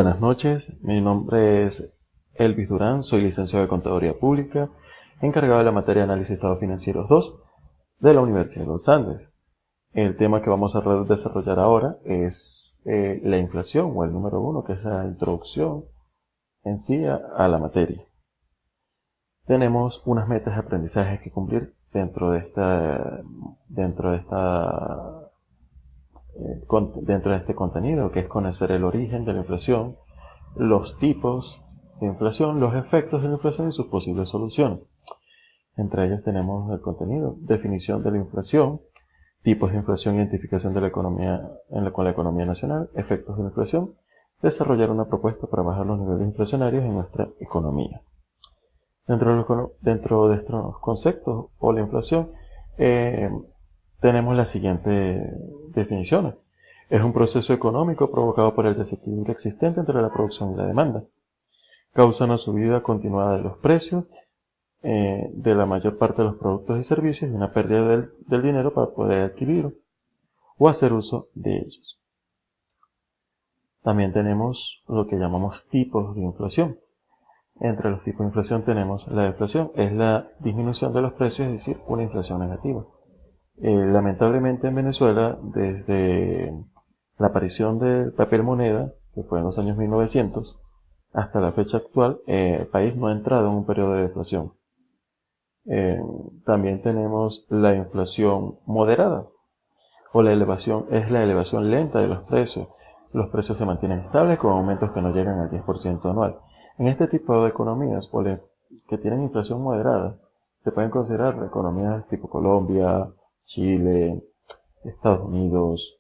Buenas noches, mi nombre es Elvis Durán, soy licenciado de Contaduría Pública, encargado de la materia de Análisis de Estados Financieros 2 de la Universidad de los Andes. El tema que vamos a desarrollar ahora es la inflación, o el número 1, que es la introducción en sí a la materia. Tenemos unas metas de aprendizaje que cumplir dentro de este contenido, que es conocer el origen de la inflación, los tipos de inflación, los efectos de la inflación y sus posibles soluciones. Entre ellos tenemos el contenido, definición de la inflación, tipos de inflación, identificación de la economía con la economía nacional, efectos de la inflación, desarrollar una propuesta para bajar los niveles inflacionarios en nuestra economía. Dentro de estos conceptos o la inflación, tenemos las siguientes definiciones. Es un proceso económico provocado por el desequilibrio existente entre la producción y la demanda. Causa una subida continuada de los precios de la mayor parte de los productos y servicios y una pérdida del dinero para poder adquirir o hacer uso de ellos. También tenemos lo que llamamos tipos de inflación. Entre los tipos de inflación tenemos la deflación, es la disminución de los precios, es decir, una inflación negativa. Lamentablemente en Venezuela, desde la aparición del papel moneda, que fue en los años 1900, hasta la fecha actual, el país no ha entrado en un periodo de deflación. También tenemos la inflación moderada, o la elevación lenta de los precios. Los precios se mantienen estables con aumentos que no llegan al 10% anual. En este tipo de economías que tienen inflación moderada, se pueden considerar economías tipo Colombia, Chile, Estados Unidos,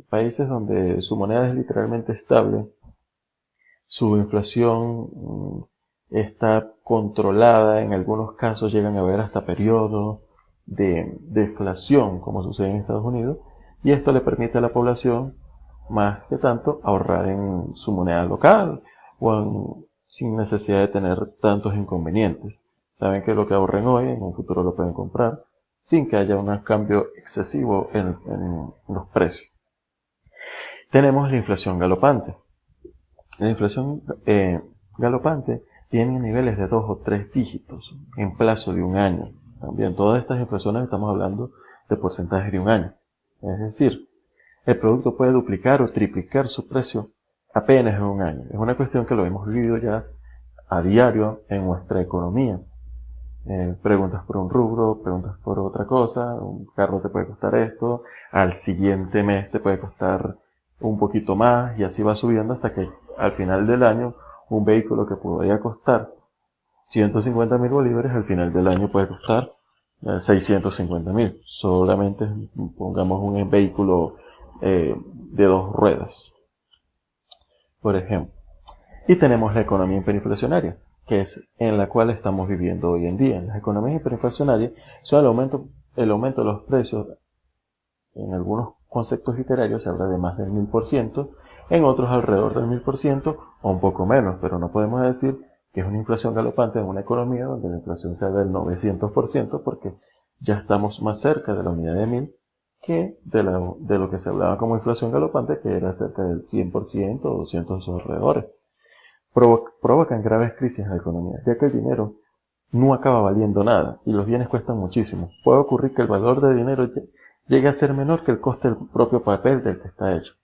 países donde su moneda es literalmente estable, su inflación está controlada, en algunos casos llegan a haber hasta periodos de deflación, como sucede en Estados Unidos, y esto le permite a la población, más que tanto, ahorrar en su moneda local sin necesidad de tener tantos inconvenientes. Saben que lo que ahorren hoy, en un futuro lo pueden comprar, sin que haya un cambio excesivo en los precios. Tenemos la inflación galopante. La inflación galopante tiene niveles de 2 o 3 dígitos en plazo de un año. También todas estas inflaciones estamos hablando de porcentajes de un año. Es decir, el producto puede duplicar o triplicar su precio apenas en un año. Es una cuestión que lo hemos vivido ya a diario en nuestra economía. Preguntas por un rubro, preguntas por otra cosa, un carro te puede costar esto, al siguiente mes te puede costar un poquito más y así va subiendo hasta que al final del año un vehículo que podría costar 150.000 bolívares al final del año puede costar 650.000. Solamente pongamos un vehículo de 2 ruedas, por ejemplo. Y tenemos la economía hiperinflacionaria, que es en la cual estamos viviendo hoy en día. Las economías hiperinflacionarias son el aumento de los precios. En algunos conceptos literarios se habla de más del 1000%, en otros alrededor del 1000% o un poco menos, pero no podemos decir que es una inflación galopante en una economía donde la inflación sea del 900%, porque ya estamos más cerca de la unidad de 1000 que de lo que se hablaba como inflación galopante, que era cerca del 100% o 200 de esos alrededores. Provocan graves crisis en la economía, ya que el dinero no acaba valiendo nada y los bienes cuestan muchísimo. Puede ocurrir que el valor del dinero llegue a ser menor que el coste del propio papel del que está hecho.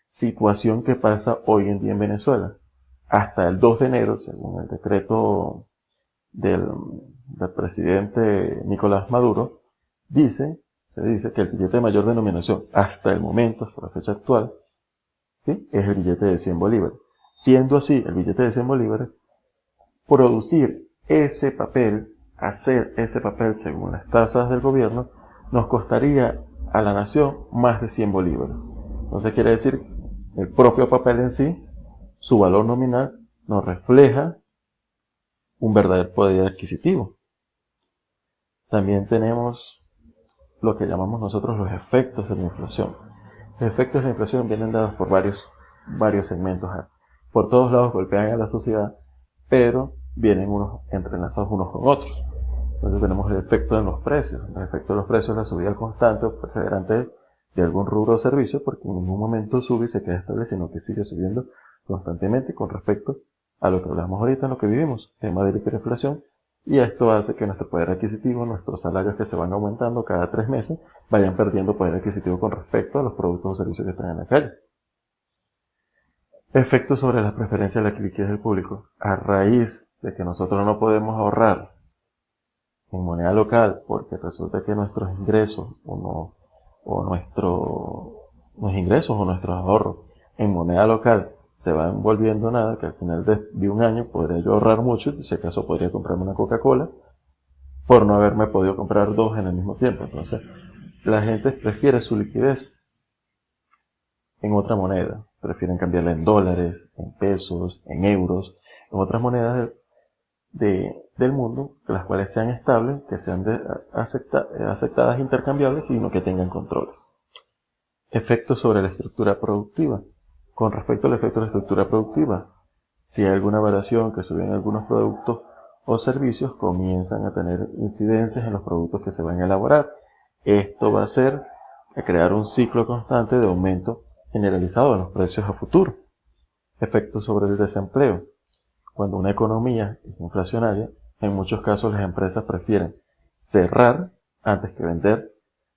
Situación que pasa hoy en día en Venezuela. Hasta el 2 de enero, según el decreto del presidente Nicolás Maduro, se dice que el billete de mayor denominación, hasta el momento, hasta la fecha actual, ¿sí?, es el billete de 100 bolívares. Siendo así, el billete de 100 bolívares, producir ese papel, hacer ese papel según las tasas del gobierno, nos costaría a la nación más de 100 bolívares. Entonces quiere decir, el propio papel en sí, su valor nominal, nos refleja un verdadero poder adquisitivo. También tenemos lo que llamamos nosotros los efectos de la inflación. Los efectos de la inflación vienen dados por varios segmentos. Por todos lados golpean a la sociedad, pero vienen unos entrelazados unos con otros. Entonces tenemos el efecto de los precios. El efecto de los precios es la subida constante o perseverante de algún rubro o servicio, porque en ningún momento sube y se queda estable, sino que sigue subiendo constantemente con respecto a lo que hablamos ahorita, en lo que vivimos, tema de la hiperinflación, y esto hace que nuestro poder adquisitivo, nuestros salarios que se van aumentando cada 3 meses, vayan perdiendo poder adquisitivo con respecto a los productos o servicios que están en la calle. Efecto sobre las preferencias de la liquidez del público. A raíz de que nosotros no podemos ahorrar en moneda local porque resulta que nuestros ingresos los ingresos o nuestros ahorros en moneda local se van volviendo nada, que al final de un año podría yo ahorrar mucho, y si acaso podría comprarme una Coca-Cola, por no haberme podido comprar dos en el mismo tiempo. Entonces, la gente prefiere su liquidez en otra moneda, prefieren cambiarla en dólares, en pesos, en euros, en otras monedas del mundo, las cuales sean estables, que sean aceptadas intercambiables y no que tengan controles. Efectos sobre la estructura productiva. Con respecto al efecto de la estructura productiva, si hay alguna variación que suben algunos productos o servicios, comienzan a tener incidencias en los productos que se van a elaborar. Esto va a hacer a crear un ciclo constante de aumento generalizado en los precios a futuro. Efectos sobre el desempleo. Cuando una economía es inflacionaria, en muchos casos las empresas prefieren cerrar antes que vender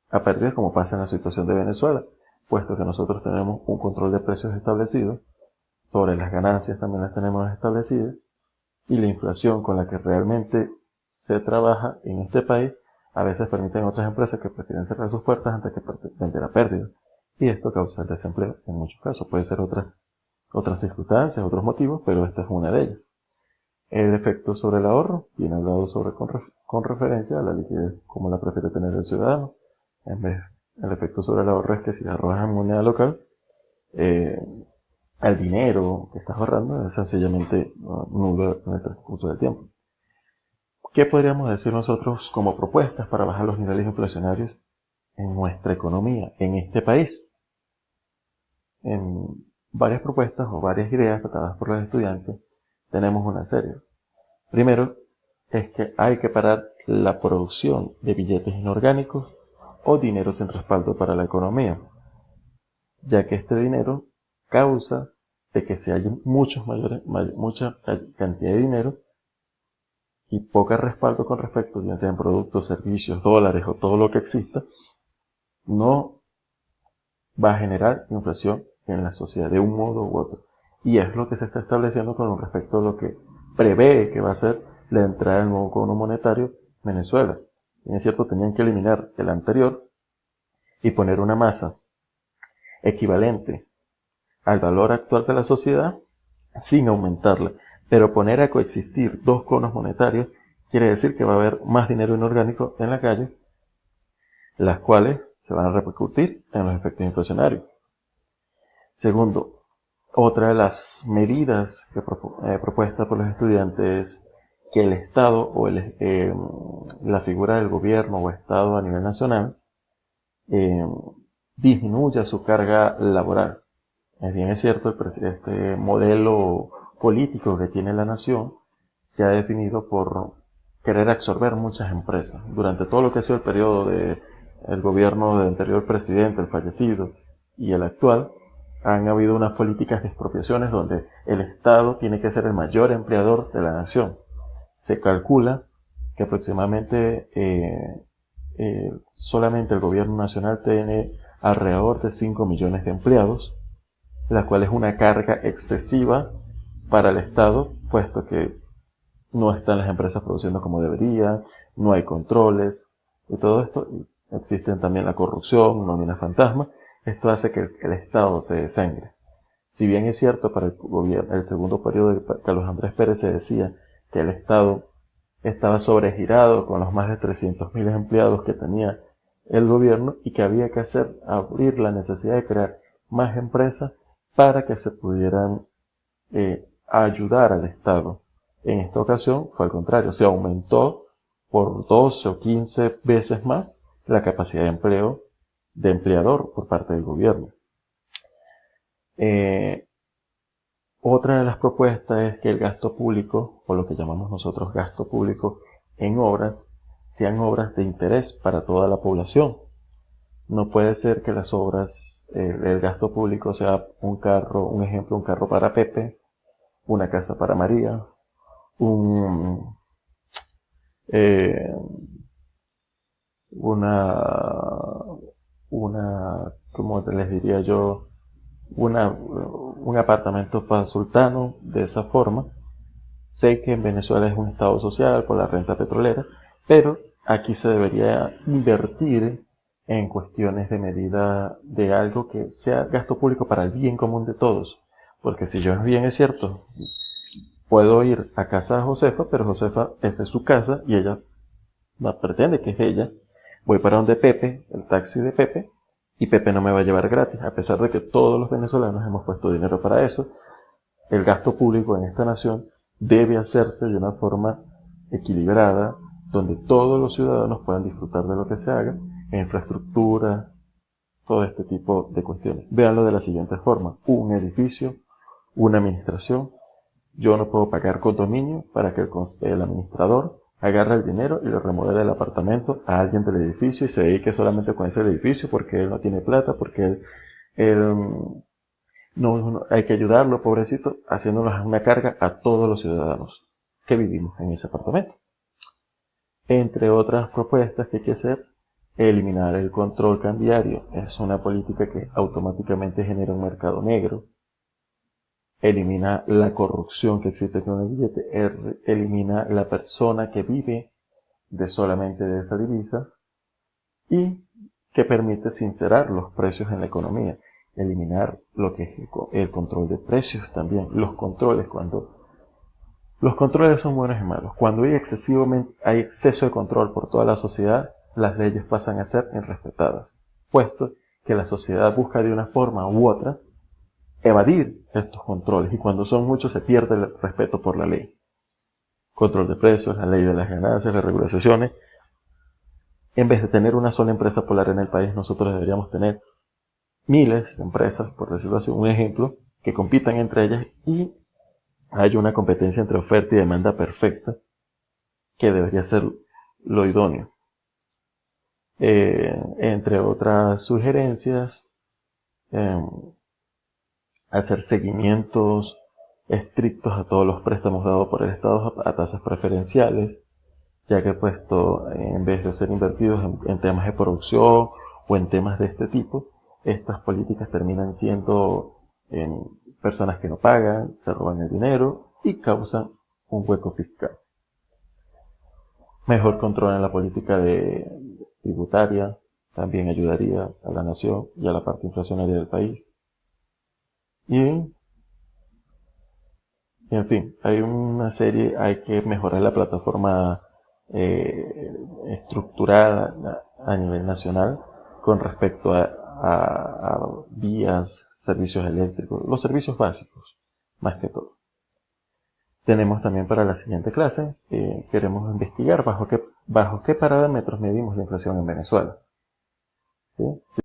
a pérdidas, como pasa en la situación de Venezuela, puesto que nosotros tenemos un control de precios establecido, sobre las ganancias también las tenemos establecidas, y la inflación con la que realmente se trabaja en este país a veces permiten a otras empresas que prefieren cerrar sus puertas antes que vender a pérdida, y esto causa el desempleo en muchos casos. Puede ser otras circunstancias, otros motivos, pero esta es una de ellas. El efecto sobre el ahorro, bien hablado sobre con referencia a la liquidez como la prefiere tener el ciudadano. En vez, el efecto sobre el ahorro es que si ahorras en moneda local, el dinero que estás ahorrando es sencillamente nulo en el transcurso del tiempo. ¿Qué podríamos decir nosotros como propuestas para bajar los niveles inflacionarios en nuestra economía, en este país? En varias propuestas o varias ideas tratadas por los estudiantes, tenemos una serie. Primero, es que hay que parar la producción de billetes inorgánicos o dinero sin respaldo para la economía, ya que este dinero causa de que si hay mucha cantidad de dinero y poco respaldo con respecto, bien sean productos, servicios, dólares o todo lo que exista, no va a generar inflación en la sociedad de un modo u otro. Y es lo que se está estableciendo con respecto a lo que prevé que va a ser la entrada del nuevo cono monetario Venezuela. Y es cierto, tenían que eliminar el anterior y poner una masa equivalente al valor actual de la sociedad sin aumentarla. Pero poner a coexistir dos conos monetarios quiere decir que va a haber más dinero inorgánico en la calle, las cuales se van a repercutir en los efectos inflacionarios. Segundo, otra de las medidas propuestas por los estudiantes es que el Estado o la figura del gobierno o Estado a nivel nacional disminuya su carga laboral. Es bien, es cierto, este modelo político que tiene la nación se ha definido por querer absorber muchas empresas. Durante todo lo que ha sido el periodo del gobierno del anterior presidente, el fallecido, y el actual, han habido unas políticas de expropiaciones donde el Estado tiene que ser el mayor empleador de la nación. Se calcula que aproximadamente solamente el gobierno nacional tiene alrededor de 5 millones de empleados, la cual es una carga excesiva para el Estado, puesto que no están las empresas produciendo como deberían, no hay controles, y todo esto. Existen también la corrupción, nómina fantasma. Esto hace que el Estado se desangre. Si bien es cierto, para el segundo periodo de Carlos Andrés Pérez se decía que el Estado estaba sobregirado con los más de 300.000 empleados que tenía el gobierno y que había que abrir la necesidad de crear más empresas para que se pudieran ayudar al Estado. En esta ocasión fue al contrario, se aumentó por 12 o 15 veces más la capacidad de empleo de empleador por parte del gobierno. Otra de las propuestas es que el gasto público, o lo que llamamos nosotros gasto público en obras, sean obras de interés para toda la población. No puede ser que las obras el gasto público sea un carro, un ejemplo, un carro para Pepe, una casa para María, un, eh, ¿cómo les diría yo? Un apartamento para Sultano, de esa forma. Sé que en Venezuela es un estado social por la renta petrolera, pero aquí se debería invertir en cuestiones de medida de algo que sea gasto público para el bien común de todos. Porque si yo bien es cierto, puedo ir a casa de Josefa, pero Josefa, esa es su casa y ella pretende que es ella. Voy para donde Pepe, el taxi de Pepe, y Pepe no me va a llevar gratis, a pesar de que todos los venezolanos hemos puesto dinero para eso. El gasto público en esta nación debe hacerse de una forma equilibrada, donde todos los ciudadanos puedan disfrutar de lo que se haga, en infraestructura, todo este tipo de cuestiones. Véanlo de la siguiente forma: un edificio, una administración. Yo no puedo pagar condominio para que el administrador agarre el dinero y le remodele el apartamento a alguien del edificio y se dedique solamente con ese edificio porque él no tiene plata, porque él no, hay que ayudarlo, pobrecito, haciéndonos una carga a todos los ciudadanos que vivimos en ese apartamento. Entre otras propuestas que hay que hacer, eliminar el control cambiario. Es una política que automáticamente genera un mercado negro. Elimina la corrupción que existe con el billete. Elimina la persona que vive de solamente de esa divisa. Y que permite sincerar los precios en la economía. Eliminar lo que es el control de precios también. Los controles, los controles son buenos y malos. Cuando hay exceso de control por toda la sociedad, las leyes pasan a ser irrespetadas, puesto que la sociedad busca de una forma u otra evadir estos controles, y cuando son muchos se pierde el respeto por la ley. Control de precios, la ley de las ganancias, las regulaciones. En vez de tener una sola empresa polar en el país, nosotros deberíamos tener miles de empresas, por decirlo así, un ejemplo, que compitan entre ellas y hay una competencia entre oferta y demanda perfecta, que debería ser lo idóneo. Entre otras sugerencias, hacer seguimientos estrictos a todos los préstamos dados por el Estado a tasas preferenciales, ya que puesto, en vez de ser invertidos en temas de producción o en temas de este tipo, estas políticas terminan siendo personas que no pagan, se roban el dinero y causan un hueco fiscal. Mejor control en la política tributaria también ayudaría a la nación y a la parte inflacionaria del país. Y, en fin, hay que mejorar la plataforma estructurada a nivel nacional con respecto a vías, servicios eléctricos, los servicios básicos, más que todo. Tenemos también para la siguiente clase, queremos investigar bajo qué parámetros medimos la inflación en Venezuela. ¿Sí?